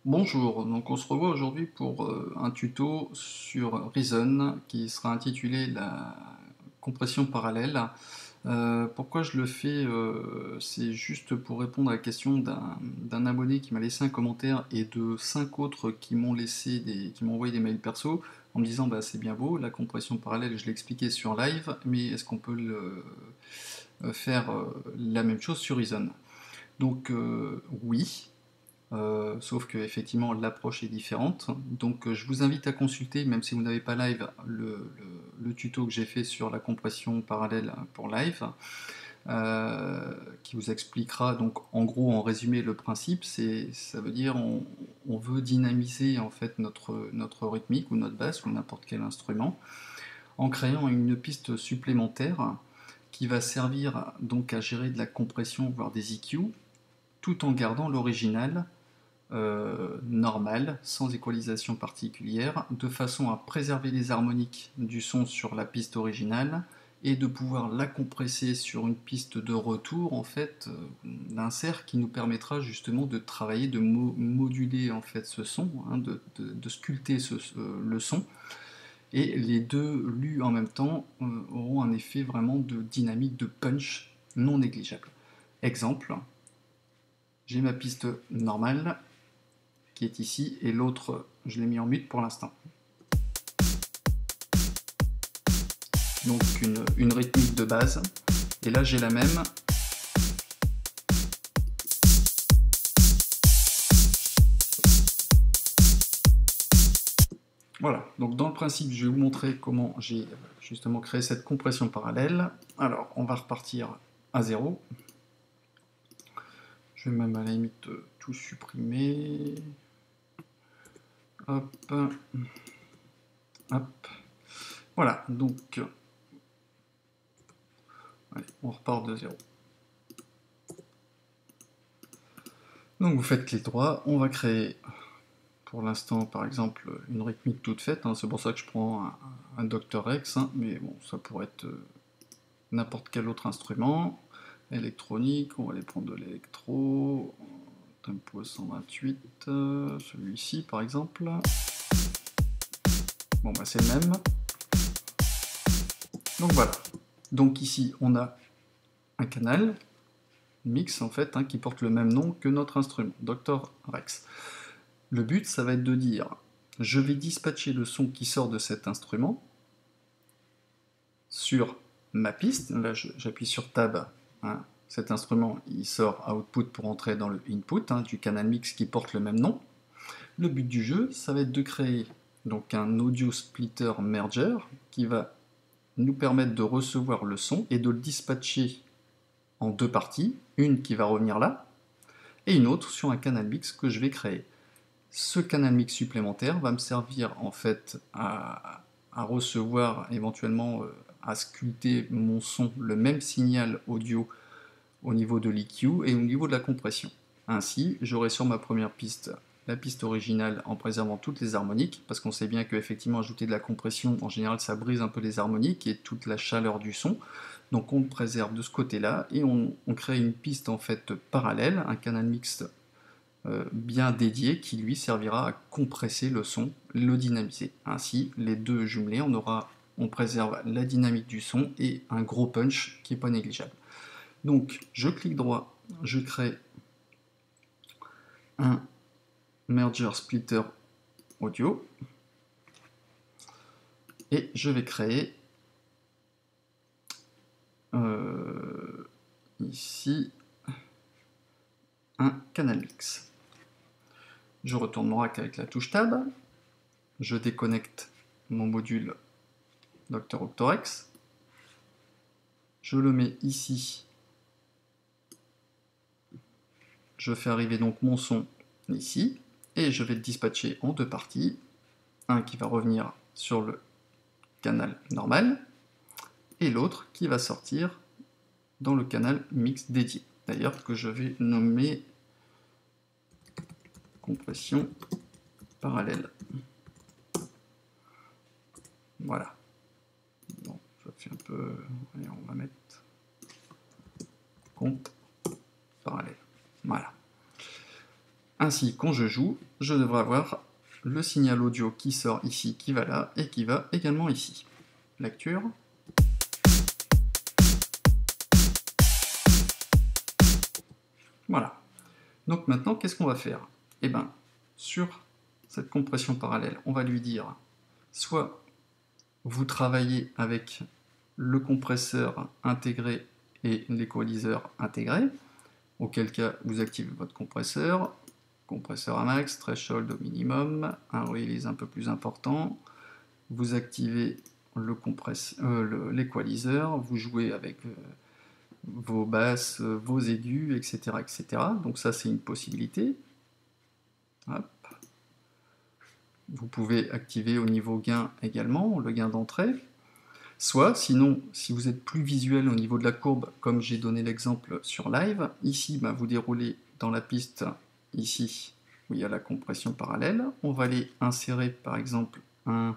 Bonjour, donc on se revoit aujourd'hui pour un tuto sur Reason qui sera intitulé la compression parallèle. Pourquoi je le fais c'est juste pour répondre à la question d'un abonné qui m'a laissé un commentaire et de 5 autres qui m'ont qui m'ont envoyé des mails perso en me disant bah c'est bien beau, la compression parallèle je l'ai expliqué sur live, mais est-ce qu'on peut faire la même chose sur Reason? Donc oui. Sauf que effectivement l'approche est différente. Donc je vous invite à consulter, même si vous n'avez pas live, le tuto que j'ai fait sur la compression parallèle pour live, qui vous expliquera donc en gros, en résumé, le principe. Ça veut dire on veut dynamiser en fait notre rythmique ou notre basse ou n'importe quel instrument en créant une piste supplémentaire qui va servir donc à gérer de la compression voire des EQ tout en gardant l'original normale, sans équalisation particulière, de façon à préserver les harmoniques du son sur la piste originale et de pouvoir la compresser sur une piste de retour en fait d'insert qui nous permettra justement de travailler, de moduler en fait ce son, hein, de sculpter le son, et les deux lus en même temps auront un effet vraiment de dynamique, de punch non négligeable. Exemple, j'ai ma piste normale qui est ici, et l'autre, je l'ai mis en mute pour l'instant. Donc une rythmique de base, et là j'ai la même. Voilà, donc dans le principe, je vais vous montrer comment j'ai justement créé cette compression parallèle. Alors, on va repartir à zéro. Je vais même à la limite tout supprimer. Hop. Hop. Voilà, donc allez, on repart de zéro. Donc vous faites clic droit, on va créer pour l'instant par exemple une rythmique toute faite, hein, c'est pour ça que je prends un Dr Rex, hein, mais bon ça pourrait être n'importe quel autre instrument. Électronique, on va aller prendre de l'électro, tempo 128, celui-ci par exemple. Bon bah c'est le même. Donc voilà. Donc ici on a un canal mix en fait hein, qui porte le même nom que notre instrument, Dr Rex. Le but ça va être de dire je vais dispatcher le son qui sort de cet instrument sur ma piste. Là j'appuie sur Tab, hein. Cet instrument il sort output pour entrer dans le input hein, du canal mix qui porte le même nom. Le but du jeu ça va être de créer donc un audio splitter merger qui va nous permettre de recevoir le son et de le dispatcher en deux parties, une qui va revenir là et une autre sur un canal mix que je vais créer. Ce canal mix supplémentaire va me servir en fait à recevoir éventuellement à sculpter mon son, le même signal audio au niveau de l'EQ et au niveau de la compression. Ainsi, j'aurai sur ma première piste la piste originale en préservant toutes les harmoniques, parce qu'on sait bien qu'effectivement ajouter de la compression, en général ça brise un peu les harmoniques et toute la chaleur du son, donc on préserve de ce côté-là, et on crée une piste en fait parallèle, un canal mixte bien dédié qui lui servira à compresser le son, le dynamiser. Ainsi, les deux jumelés, on préserve la dynamique du son et un gros punch qui n'est pas négligeable. Donc, je clique droit, je crée un merger splitter audio et je vais créer ici un canal mix. Je retourne mon rack avec la touche Tab, je déconnecte mon module Dr Octorex, je le mets ici, je fais arriver donc mon son ici, et je vais le dispatcher en deux parties, un qui va revenir sur le canal normal, et l'autre qui va sortir dans le canal mix dédié, d'ailleurs que je vais nommer compression parallèle. Voilà. Bon, ça fait un peu... Allez, on va mettre comp parallèle. Voilà. Ainsi, quand je joue, je devrais avoir le signal audio qui sort ici, qui va là, et qui va également ici. Lecture. Voilà. Donc maintenant, qu'est-ce qu'on va faire? Eh bien, sur cette compression parallèle, on va lui dire, soit vous travaillez avec le compresseur intégré et l'équaliseur intégré, auquel cas vous activez votre compresseur à max, threshold au minimum, un release un peu plus important, vous activez l'équaliseur, vous jouez avec vos basses, vos aigus, etc., etc. Donc ça, c'est une possibilité. Hop. Vous pouvez activer au niveau gain également, le gain d'entrée. Soit, sinon, si vous êtes plus visuel au niveau de la courbe, comme j'ai donné l'exemple sur live, ici, vous déroulez dans la piste, ici, où il y a la compression parallèle. On va aller insérer, par exemple, un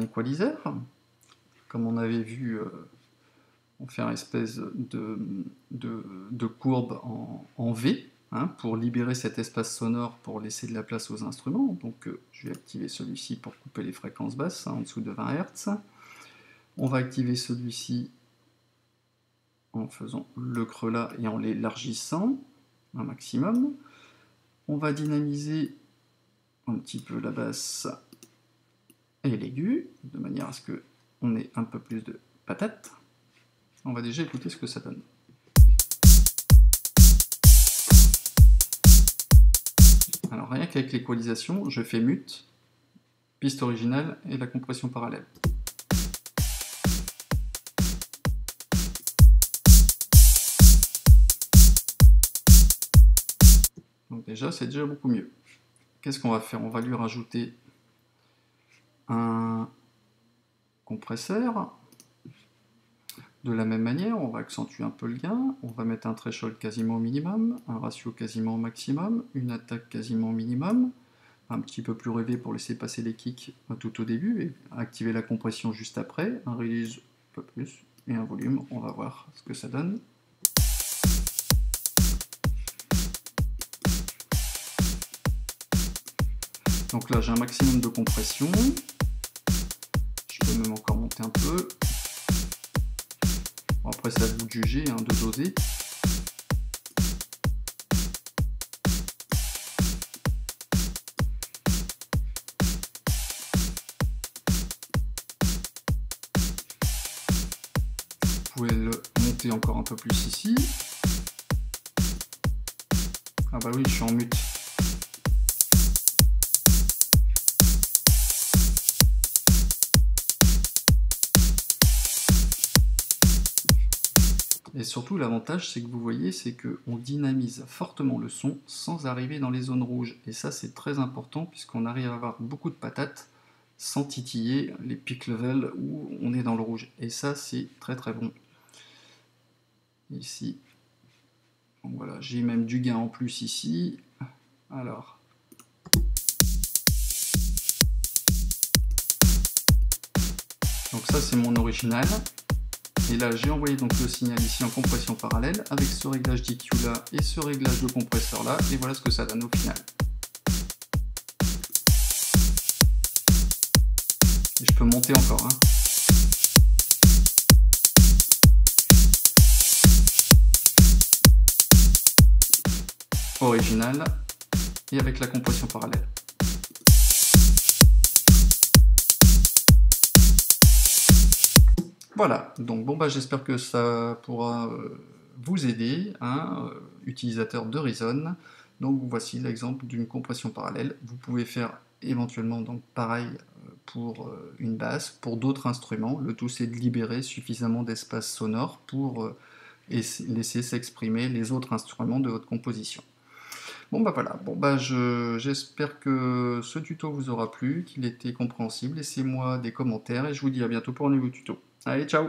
équaliseur. Comme on avait vu, on fait une espèce de courbe en V, pour libérer cet espace sonore, pour laisser de la place aux instruments. Donc je vais activer celui-ci pour couper les fréquences basses, en dessous de 20 Hz. On va activer celui-ci en faisant le creux là et en l'élargissant un maximum. On va dynamiser un petit peu la basse et l'aigu, de manière à ce qu'on ait un peu plus de patate. On va déjà écouter ce que ça donne. Alors rien qu'avec l'équalisation, je fais mute, piste originale et la compression parallèle. Donc déjà, c'est déjà beaucoup mieux. Qu'est-ce qu'on va faire? On va lui rajouter un compresseur. De la même manière, on va accentuer un peu le gain, on va mettre un threshold quasiment au minimum, un ratio quasiment au maximum, une attaque quasiment au minimum, un petit peu plus rêvé pour laisser passer les kicks tout au début, et activer la compression juste après, un release un peu plus, et un volume, on va voir ce que ça donne. Donc là j'ai un maximum de compression, je peux même encore monter un peu. Bon, après c'est à vous de juger, de doser. Vous pouvez le monter encore un peu plus ici. Ah bah oui, je suis en mute. Et surtout, l'avantage, c'est que vous voyez, c'est qu'on dynamise fortement le son sans arriver dans les zones rouges. Et ça, c'est très important, puisqu'on arrive à avoir beaucoup de patates sans titiller les peak level où on est dans le rouge. Et ça, c'est très très bon. Ici, donc voilà, j'ai même du gain en plus ici. Alors, donc ça, c'est mon original. Et là, j'ai envoyé donc le signal ici en compression parallèle avec ce réglage d'EQ là et ce réglage de compresseur là. Et voilà ce que ça donne au final. Et je peux monter encore. Original et avec la compression parallèle. Voilà, donc bon j'espère que ça pourra vous aider, utilisateur de Reason. Donc voici l'exemple d'une compression parallèle. Vous pouvez faire éventuellement donc pareil pour une basse, pour d'autres instruments. Le tout c'est de libérer suffisamment d'espace sonore pour laisser s'exprimer les autres instruments de votre composition. Bon voilà, j'espère que ce tuto vous aura plu, qu'il était compréhensible. Laissez-moi des commentaires et je vous dis à bientôt pour un nouveau tuto. Allez, ciao!